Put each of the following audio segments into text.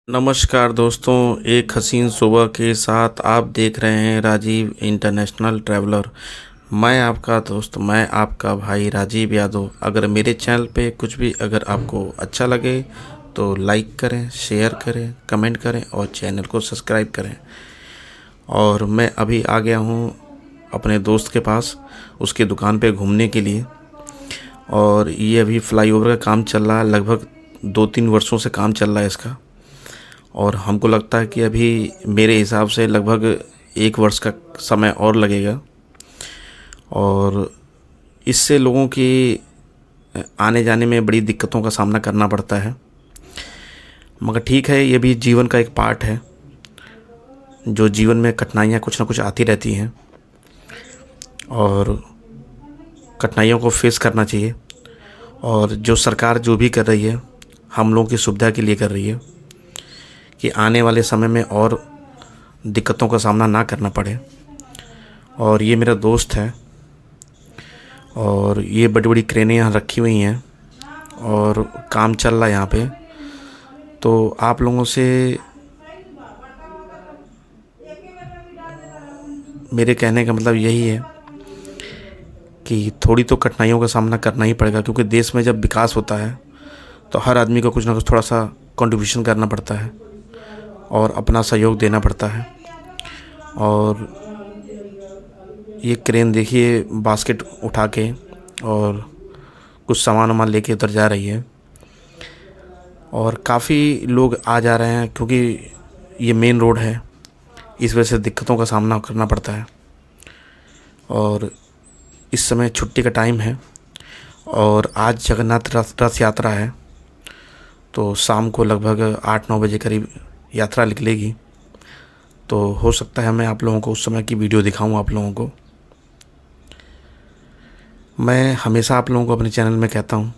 नमस्कार दोस्तों, एक हसीन सुबह के साथ आप देख रहे हैं राजीव इंटरनेशनल ट्रैवलर। मैं आपका दोस्त, मैं आपका भाई राजीव यादव। अगर मेरे चैनल पे कुछ भी अगर आपको अच्छा लगे तो लाइक करें, शेयर करें, कमेंट करें और चैनल को सब्सक्राइब करें। और मैं अभी आ गया हूँ अपने दोस्त के पास, उसकी दुकान पे घूमने के लिए। और ये अभी फ्लाईओवर का काम चल रहा है, लगभग 2-3 वर्षों से काम चल रहा है इसका। और हमको लगता है कि अभी मेरे हिसाब से लगभग 1 वर्ष का समय और लगेगा। और इससे लोगों की आने जाने में बड़ी दिक्कतों का सामना करना पड़ता है, मगर ठीक है, ये भी जीवन का एक पार्ट है। जो जीवन में कठिनाइयाँ कुछ ना कुछ आती रहती हैं और कठिनाइयों को फेस करना चाहिए। और जो सरकार जो भी कर रही है, हम लोगों की सुविधा के लिए कर रही है कि आने वाले समय में और दिक्कतों का सामना ना करना पड़े। और ये मेरा दोस्त है और ये बड़ी बड़ी क्रेनें यहाँ रखी हुई हैं और काम चल रहा है यहाँ पे। तो आप लोगों से मेरे कहने का मतलब यही है कि थोड़ी तो कठिनाइयों का सामना करना ही पड़ेगा, क्योंकि देश में जब विकास होता है तो हर आदमी को कुछ ना कुछ थोड़ा सा कंट्रीब्यूशन करना पड़ता है और अपना सहयोग देना पड़ता है। और ये क्रेन देखिए, बास्केट उठा के और कुछ सामान वामान लेके उधर जा रही है। और काफ़ी लोग आ जा रहे हैं क्योंकि ये मेन रोड है, इस वजह से दिक्कतों का सामना करना पड़ता है। और इस समय छुट्टी का टाइम है और आज जगन्नाथ रथ यात्रा है, तो शाम को लगभग 8-9 बजे करीब यात्रा निकलेगी। तो हो सकता है मैं आप लोगों को उस समय की वीडियो दिखाऊं आप लोगों को। मैं हमेशा आप लोगों को अपने चैनल में कहता हूं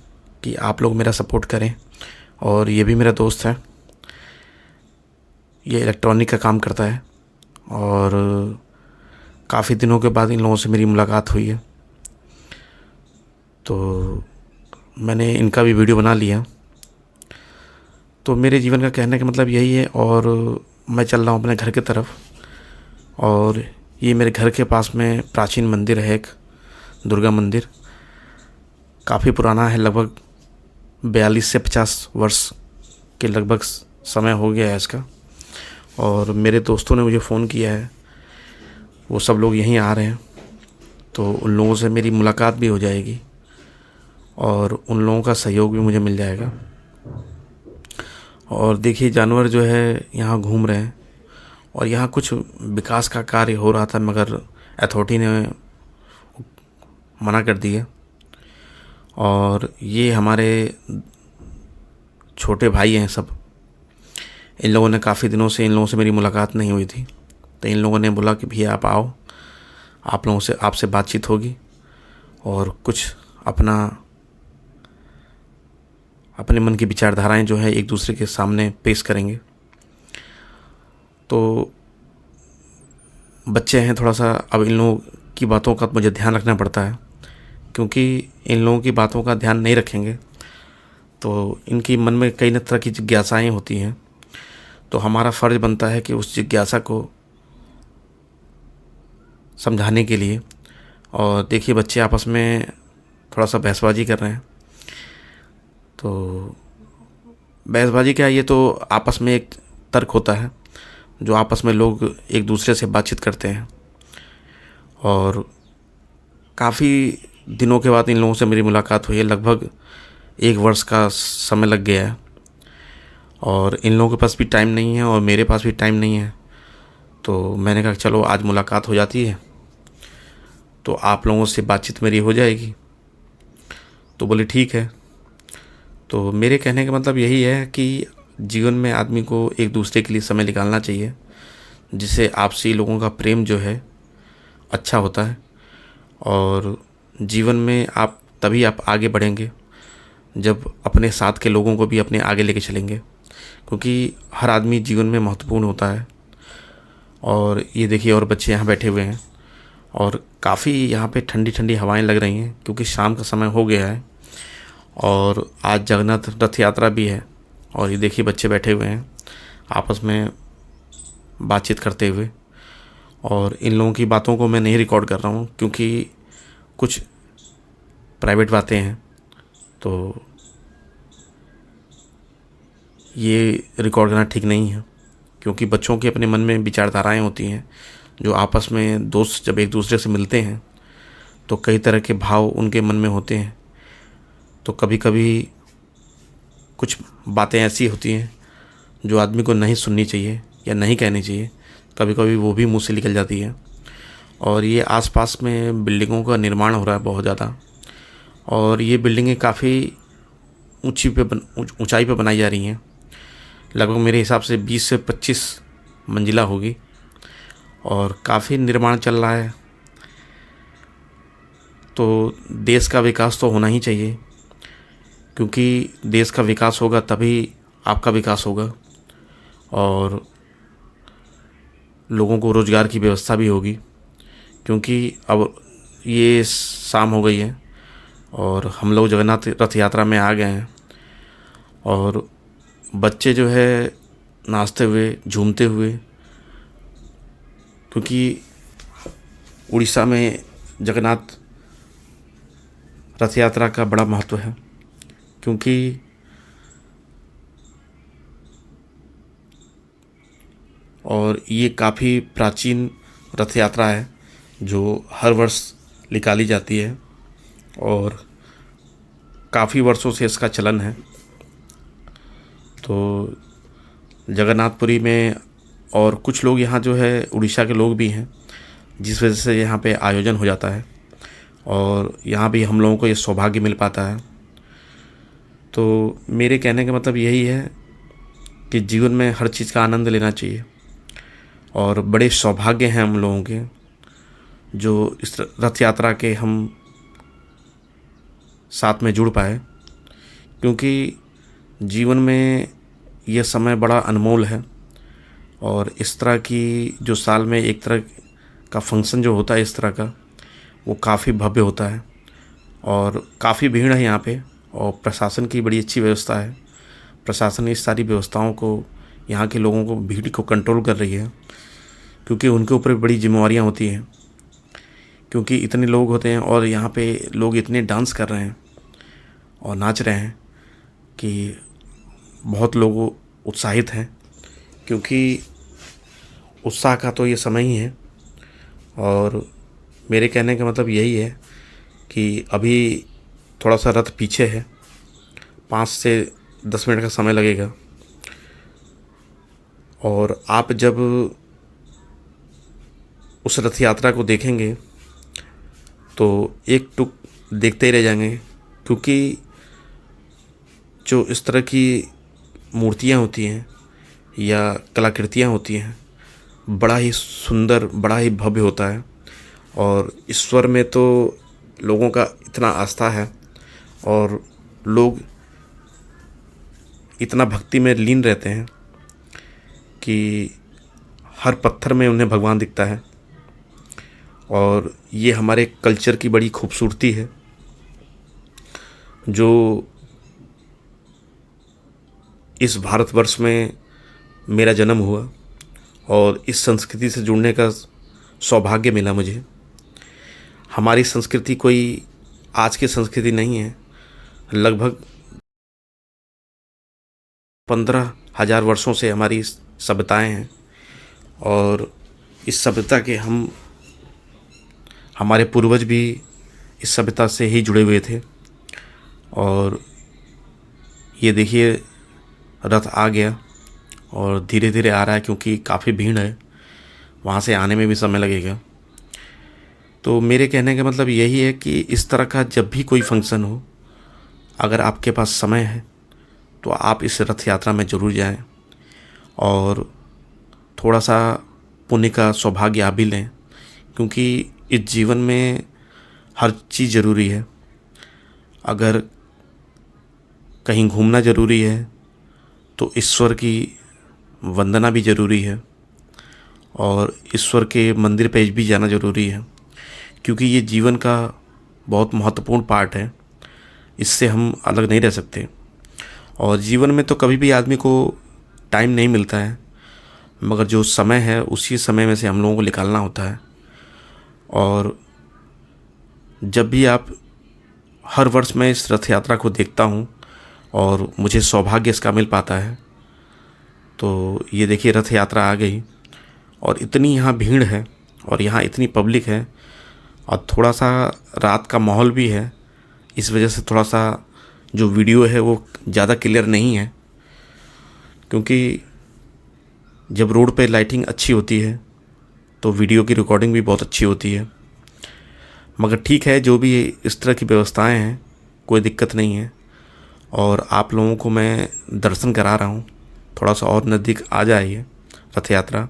कि आप लोग मेरा सपोर्ट करें। और ये भी मेरा दोस्त है, ये इलेक्ट्रॉनिक का काम करता है और काफ़ी दिनों के बाद इन लोगों से मेरी मुलाकात हुई है, तो मैंने इनका भी वीडियो बना लिया। तो मेरे जीवन का कहने का मतलब यही है। और मैं चल रहा हूँ अपने घर की तरफ। और ये मेरे घर के पास में प्राचीन मंदिर है, एक दुर्गा मंदिर, काफ़ी पुराना है, लगभग 42 से 50 वर्ष के लगभग समय हो गया है इसका। और मेरे दोस्तों ने मुझे फ़ोन किया है, वो सब लोग यहीं आ रहे हैं, तो उन लोगों से मेरी मुलाकात भी हो जाएगी और उन लोगों का सहयोग भी मुझे मिल जाएगा। और देखिए, जानवर जो है यहाँ घूम रहे हैं और यहाँ कुछ विकास का कार्य हो रहा था, मगर अथॉरिटी ने मना कर दिया। और ये हमारे छोटे भाई हैं सब। इन लोगों ने काफ़ी दिनों से इन लोगों से मेरी मुलाकात नहीं हुई थी, तो इन लोगों ने बोला कि भैया आप आओ, आप लोगों से आपसे बातचीत होगी और कुछ अपने मन की विचारधाराएं जो है एक दूसरे के सामने पेश करेंगे। तो बच्चे हैं थोड़ा सा, अब इन लोगों की बातों का मुझे ध्यान रखना पड़ता है, क्योंकि इन लोगों की बातों का ध्यान नहीं रखेंगे तो इनकी मन में कई न तरह की जिज्ञासाएँ होती हैं। तो हमारा फ़र्ज़ बनता है कि उस जिज्ञासा को समझाने के लिए। और देखिए, बच्चे आपस में थोड़ा सा बहसबाजी कर रहे हैं। तो बहसबाजी क्या है, ये तो आपस में एक तर्क होता है जो आपस में लोग एक दूसरे से बातचीत करते हैं। और काफ़ी दिनों के बाद इन लोगों से मेरी मुलाकात हुई है, लगभग 1 वर्ष का समय लग गया है। और इन लोगों के पास भी टाइम नहीं है और मेरे पास भी टाइम नहीं है, तो मैंने कहा चलो आज मुलाकात हो जाती है तो आप लोगों से बातचीत मेरी हो जाएगी। तो बोले ठीक है। तो मेरे कहने का मतलब यही है कि जीवन में आदमी को एक दूसरे के लिए समय निकालना चाहिए, जिससे आपसी लोगों का प्रेम जो है अच्छा होता है। और जीवन में तभी आप आगे बढ़ेंगे जब अपने साथ के लोगों को भी अपने आगे लेके चलेंगे, क्योंकि हर आदमी जीवन में महत्वपूर्ण होता है। और ये देखिए, और बच्चे यहाँ बैठे हुए हैं और काफ़ी यहाँ पे ठंडी ठंडी हवाएं लग रही हैं, क्योंकि शाम का समय हो गया है और आज जगन्नाथ रथ यात्रा भी है। और ये देखिए, बच्चे बैठे हुए हैं, आपस में बातचीत करते हुए। और इन लोगों की बातों को मैं नहीं रिकॉर्ड कर रहा हूँ क्योंकि कुछ प्राइवेट बातें हैं, तो ये रिकॉर्ड करना ठीक नहीं है। क्योंकि बच्चों के अपने मन में विचारधाराएं होती हैं, जो आपस में दोस्त जब एक दूसरे से मिलते हैं तो कई तरह के भाव उनके मन में होते हैं। तो कभी कभी कुछ बातें ऐसी होती हैं जो आदमी को नहीं सुननी चाहिए या नहीं कहनी चाहिए, कभी कभी वो भी मुंह से निकल जाती है। और ये आसपास में बिल्डिंगों का निर्माण हो रहा है बहुत ज़्यादा, और ये बिल्डिंगें काफ़ी ऊंचाई पे बनाई जा रही हैं। लगभग मेरे हिसाब से 20 से 25 मंजिला होगी, और काफ़ी निर्माण चल रहा है। तो देश का विकास तो होना ही चाहिए, क्योंकि देश का विकास होगा तभी आपका विकास होगा, और लोगों को रोज़गार की व्यवस्था भी होगी। क्योंकि अब ये शाम हो गई है और हम लोग जगन्नाथ रथ यात्रा में आ गए हैं, और बच्चे जो है नाचते हुए झूमते हुए, क्योंकि उड़ीसा में जगन्नाथ रथ यात्रा का बड़ा महत्व है। क्योंकि और ये काफ़ी प्राचीन रथ यात्रा है जो हर वर्ष निकाली जाती है, और काफ़ी वर्षों से इसका चलन है। तो जगन्नाथपुरी में, और कुछ लोग यहाँ जो है उड़ीसा के लोग भी हैं, जिस वजह से यहाँ पे आयोजन हो जाता है, और यहाँ भी हम लोगों को ये सौभाग्य मिल पाता है। तो मेरे कहने का मतलब यही है कि जीवन में हर चीज़ का आनंद लेना चाहिए, और बड़े सौभाग्य हैं हम लोगों के जो इस रथ यात्रा के हम साथ में जुड़ पाए। क्योंकि जीवन में यह समय बड़ा अनमोल है, और इस तरह की जो साल में एक तरह का फंक्शन जो होता है इस तरह का, वो काफ़ी भव्य होता है, और काफ़ी भीड़ है यहाँ पे, और प्रशासन की बड़ी अच्छी व्यवस्था है। प्रशासन इस सारी व्यवस्थाओं को, यहाँ के लोगों को, भीड़ को कंट्रोल कर रही है, क्योंकि उनके ऊपर बड़ी जिम्मेवारियाँ होती हैं। क्योंकि इतने लोग होते हैं और यहाँ पे लोग इतने डांस कर रहे हैं और नाच रहे हैं कि बहुत लोग उत्साहित हैं। क्योंकि उत्साह का तो ये समय ही है। और मेरे कहने का मतलब यही है कि अभी थोड़ा सा रथ पीछे है, 5 से 10 मिनट का समय लगेगा, और आप जब उस रथ यात्रा को देखेंगे तो एक टुक देखते ही रह जाएंगे। क्योंकि जो इस तरह की मूर्तियाँ होती हैं या कलाकृतियाँ होती हैं, बड़ा ही सुंदर, बड़ा ही भव्य होता है। और ईश्वर में तो लोगों का इतना आस्था है, और लोग इतना भक्ति में लीन रहते हैं कि हर पत्थर में उन्हें भगवान दिखता है। और ये हमारे कल्चर की बड़ी खूबसूरती है, जो इस भारतवर्ष में मेरा जन्म हुआ और इस संस्कृति से जुड़ने का सौभाग्य मिला मुझे। हमारी संस्कृति कोई आज की संस्कृति नहीं है, लगभग 15,000 वर्षों से हमारी सभ्यताएं हैं, और इस सभ्यता के हमारे पूर्वज भी इस सभ्यता से ही जुड़े हुए थे। और ये देखिए रथ आ गया और धीरे धीरे आ रहा है, क्योंकि काफ़ी भीड़ है, वहाँ से आने में भी समय लगेगा। तो मेरे कहने का मतलब यही है कि इस तरह का जब भी कोई फंक्शन हो, अगर आपके पास समय है तो आप इस रथ यात्रा में ज़रूर जाएं, और थोड़ा सा पुण्य का सौभाग्य आप भी लें। क्योंकि इस जीवन में हर चीज़ ज़रूरी है। अगर कहीं घूमना ज़रूरी है तो ईश्वर की वंदना भी ज़रूरी है, और ईश्वर के मंदिर पे भी जाना ज़रूरी है। क्योंकि ये जीवन का बहुत महत्वपूर्ण पार्ट है, इससे हम अलग नहीं रह सकते। और जीवन में तो कभी भी आदमी को टाइम नहीं मिलता है मगर जो समय है उसी समय में से हम लोगों को निकालना होता है। और जब भी आप, हर वर्ष मैं इस रथ यात्रा को देखता हूँ और मुझे सौभाग्य इसका मिल पाता है। तो ये देखिए रथ यात्रा आ गई और इतनी यहाँ भीड़ है और यहाँ इतनी पब्लिक है और थोड़ा सा रात का माहौल भी है, इस वजह से थोड़ा सा जो वीडियो है वो ज़्यादा क्लियर नहीं है, क्योंकि जब रोड पे लाइटिंग अच्छी होती है तो वीडियो की रिकॉर्डिंग भी बहुत अच्छी होती है। मगर ठीक है, जो भी इस तरह की व्यवस्थाएं हैं कोई दिक्कत नहीं है। और आप लोगों को मैं दर्शन करा रहा हूँ, थोड़ा सा और नज़दीक आ जाइए रथ यात्रा,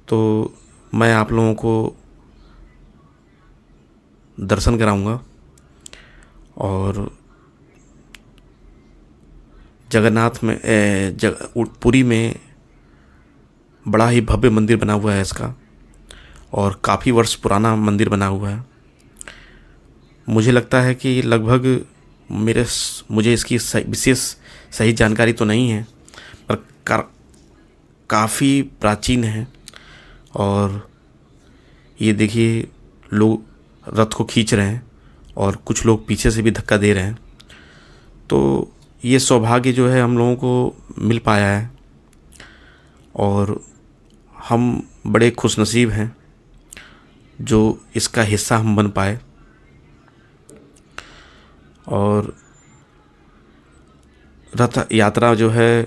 तो मैं आप लोगों को दर्शन कराऊंगा। और जगन्नाथ में पुरी में बड़ा ही भव्य मंदिर बना हुआ है इसका, और काफ़ी वर्ष पुराना मंदिर बना हुआ है। मुझे लगता है कि लगभग मुझे इसकी विशेष सही जानकारी तो नहीं है, पर काफ़ी प्राचीन है। और ये देखिए लोग रथ को खींच रहे हैं और कुछ लोग पीछे से भी धक्का दे रहे हैं। तो ये सौभाग्य जो है हम लोगों को मिल पाया है और हम बड़े खुशनसीब हैं जो इसका हिस्सा हम बन पाए। और रथ यात्रा जो है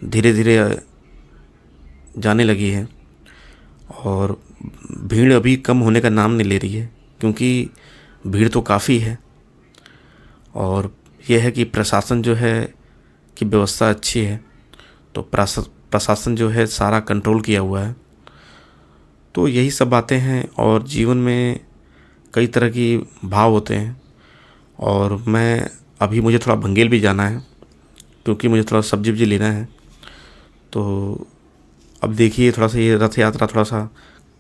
धीरे धीरे जाने लगी है और भीड़ अभी कम होने का नाम नहीं ले रही है, क्योंकि भीड़ तो काफ़ी है। और यह है कि प्रशासन जो है कि व्यवस्था अच्छी है, तो प्रशासन जो है सारा कंट्रोल किया हुआ है। तो यही सब बातें हैं। और जीवन में कई तरह की भाव होते हैं और मुझे थोड़ा भंगेल भी जाना है, क्योंकि मुझे थोड़ा सब्जी वब्जी लेना है। तो अब देखिए थोड़ा सा ये रथ यात्रा थोड़ा सा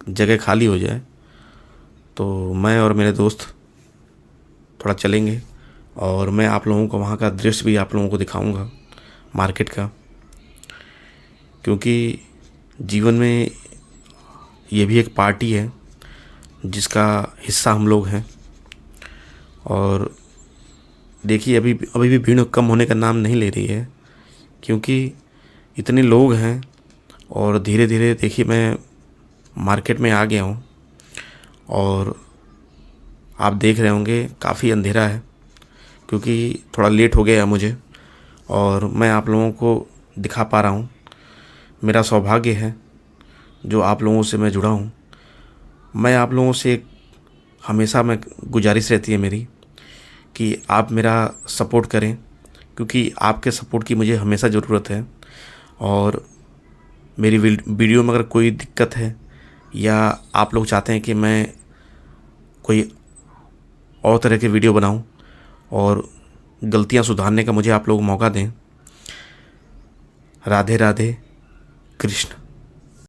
जगह खाली हो जाए तो मैं और मेरे दोस्त थोड़ा चलेंगे और मैं आप लोगों को वहाँ का दृश्य भी आप लोगों को दिखाऊंगा मार्केट का, क्योंकि जीवन में ये भी एक पार्टी है जिसका हिस्सा हम लोग हैं। और देखिए अभी भी भीड़ कम होने का नाम नहीं ले रही है, क्योंकि इतने लोग हैं। और धीरे धीरे देखिए मैं मार्केट में आ गया हूँ और आप देख रहे होंगे काफ़ी अंधेरा है, क्योंकि थोड़ा लेट हो गया मुझे और मैं आप लोगों को दिखा पा रहा हूँ। मेरा सौभाग्य है जो आप लोगों से मैं जुड़ा हूँ। मैं आप लोगों से हमेशा गुजारिश रहती है मेरी कि आप मेरा सपोर्ट करें, क्योंकि आपके सपोर्ट की मुझे हमेशा ज़रूरत है। और मेरी वीडियो में अगर कोई दिक्कत है या आप लोग चाहते हैं कि मैं कोई और तरह के वीडियो बनाऊं और गलतियां सुधारने का मुझे आप लोग मौका दें। राधे राधे, कृष्ण।